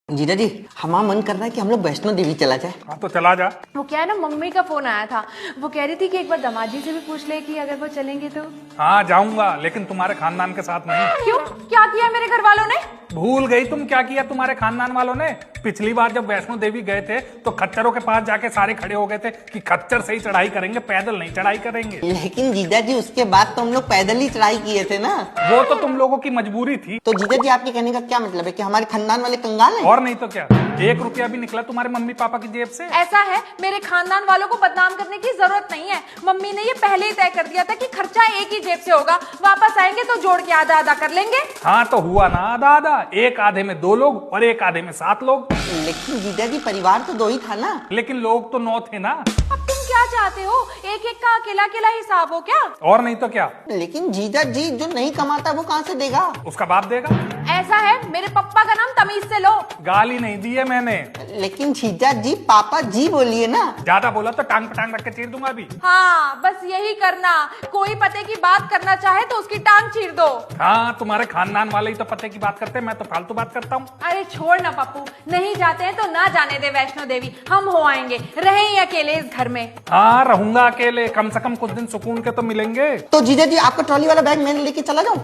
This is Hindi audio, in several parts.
जीजा जी, हमारा मन कर रहा है कि हम लोग वैष्णो देवी चला जाए। हाँ तो चला जा। वो क्या है ना, मम्मी का फोन आया था। वो कह रही थी कि एक बार दामाद जी से भी पूछ ले कि अगर वो चलेंगे तो। हाँ जाऊंगा, लेकिन तुम्हारे खानदान के साथ नहीं। क्यों, क्या किया मेरे घर वालों ने? भूल गई तुम क्या किया तुम्हारे खानदान वालों ने? पिछली बार जब वैष्णो देवी गए थे तो खच्चरों के पास जाके सारे खड़े हो गए थे कि खच्चर से ही चढ़ाई करेंगे, पैदल नहीं चढ़ाई करेंगे। लेकिन जीजा जी, उसके बाद तो हम लोग पैदल ही चढ़ाई किए थे ना। वो तो तुम लोगों की मजबूरी थी। तो जीजा जी, आपके कहने का क्या मतलब है कि हमारे खानदान वाले कंगाल हैं? और नहीं तो क्या, 1 रुपया भी निकला तुम्हारे मम्मी पापा की जेब से? ऐसा है, मेरे खानदान वालों को बदनाम करने की जरूरत नहीं है। मम्मी ने ये पहले ही तय कर दिया था कि खर्चा एक ही जेब से होगा, वापस आएंगे तो जोड़ के आधा आधा कर लेंगे। हाँ तो हुआ ना आधा आधा, एक आधे में 2 लोग और एक आधे में 7 लोग। लेकिन जीजा जी, परिवार तो 2 ही था ना। लेकिन लोग तो 9 थे ना। अब तुम क्या चाहते हो, एक एक का अकेला अकेला हिसाब हो क्या? और नहीं तो क्या। लेकिन जीजा जी, जो नहीं कमाता वो कहाँ से देगा? उसका बाप देगा। ऐसा है, मेरे पप्पा का नाम तमीज से लो। गाली नहीं दी है मैंने। लेकिन जीजा जी, पापा जी बोलिए ना। ज्यादा बोला तो टांग पटांग रख के चीर दूंगा अभी। हाँ, बस यही करना। कोई पते की बात करना चाहे तो उसकी टांग चीर दो। हाँ, तुम्हारे खानदान वाले ही तो पते की बात करते हैं, मैं तो फालतू बात करता हूँ। अरे छोड़ ना पप्पू, नहीं जाते हैं तो ना जाने दे वैष्णो देवी, हम हो आएंगे। रहे ही अकेले इस घर में। हाँ रहूंगा अकेले, कम से कम कुछ दिन सुकून के तो मिलेंगे। तो जीजा जी, आपका ट्रॉली वाला बैग मैंने लेके चला जाऊं?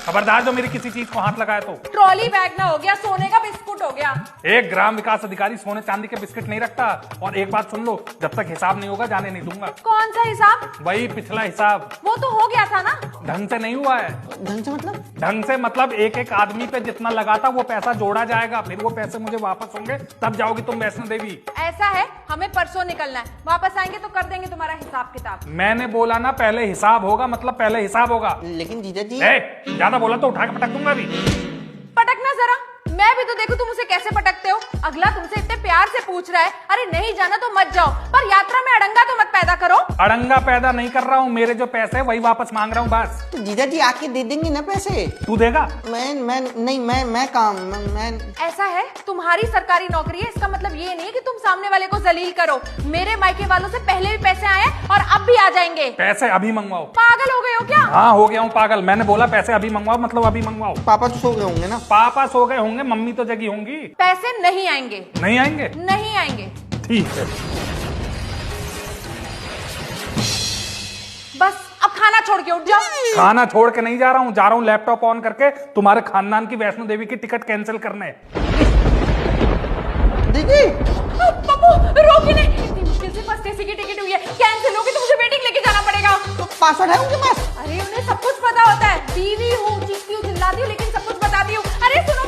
खबरदार जो मेरी किसी चीज को हाथ लगाए तो। ट्रॉली बैग ना हो गया, सोने का बिस्कुट हो गया। 1 ग्राम विकास अधिकारी सोने चांदी के बिस्किट नहीं रखता। और एक बात सुन लो, जब तक हिसाब नहीं होगा जाने नहीं दूंगा। कौन सा हिसाब? वही पिछला हिसाब। वो तो हो गया था ना। ढंग से नहीं हुआ है। ढंग से मतलब? ढंग से मतलब एक एक आदमी पे जितना लगा था वो पैसा जोड़ा जाएगा, फिर वो पैसे मुझे वापस होंगे, तब जाओगी तुम वैष्णो देवी। ऐसा है, हमें परसों निकलना है, वापस आएंगे तो कर देंगे तुम्हारा हिसाब किताब। मैंने बोला ना पहले हिसाब होगा, मतलब पहले हिसाब होगा। लेकिन जीजा जी, ज्यादा बोला तो उठा के पटक दूंगा अभी। पटकना जरा, मैं भी तो देखूं तुम उसे कैसे पटकते हो। अगला तुमसे इतने प्यार से पूछ रहा है, अरे नहीं जाना तो मत जाओ, पर यात्रा में अड़ंगा तो मत पैदा करो। अड़ंगा पैदा नहीं कर रहा हूँ, मेरे जो पैसे है वही वापस मांग रहा हूँ बस। तो जीजा जी आके दे देंगे ना पैसे। तू देगा? मैं काम मैं ऐसा है, तुम्हारी सरकारी नौकरी है, इसका मतलब ये नहीं कि तुम सामने वाले को जलील करो। मेरे मायके वालों से पहले भी पैसे आए और अब भी आ जाएंगे। पैसे अभी मंगवाओ। पागल हो गए हो क्या? हाँ हो गया हूँ पागल, मैंने बोला पैसे अभी मंगवाओ, मतलब अभी मंगवाओ। पापा तो सो गए होंगे ना। पापा सो गए होंगे, मम्मी तो जगी होंगी। पैसे नहीं आएंगे। नहीं आएंगे? नहीं आएंगे। ठीक है। बस अब खाना छोड़ के उठ जाओ। खाना छोड़ के नहीं जा रहा हूँ, जा रहा हूँ लैपटॉप ऑन करके तुम्हारे खानदान की वैष्णो देवी की टिकट कैंसिल करने। दीदी, पप्पू रोकी नहीं, इतनी मुश्किल से फर्स्ट एसी की टिकट हुई है, कैंसिल होगी तो मुझे वेटिंग लेके जाना पड़ेगा। तो पासवर्ड है उनके पास? अरे उन्हें सब कुछ पता होता है, बीवी हूँ, चीखती हूँ, चिल्लाती हूँ, लेकिन सब कुछ बताती हूँ। अरे सुनो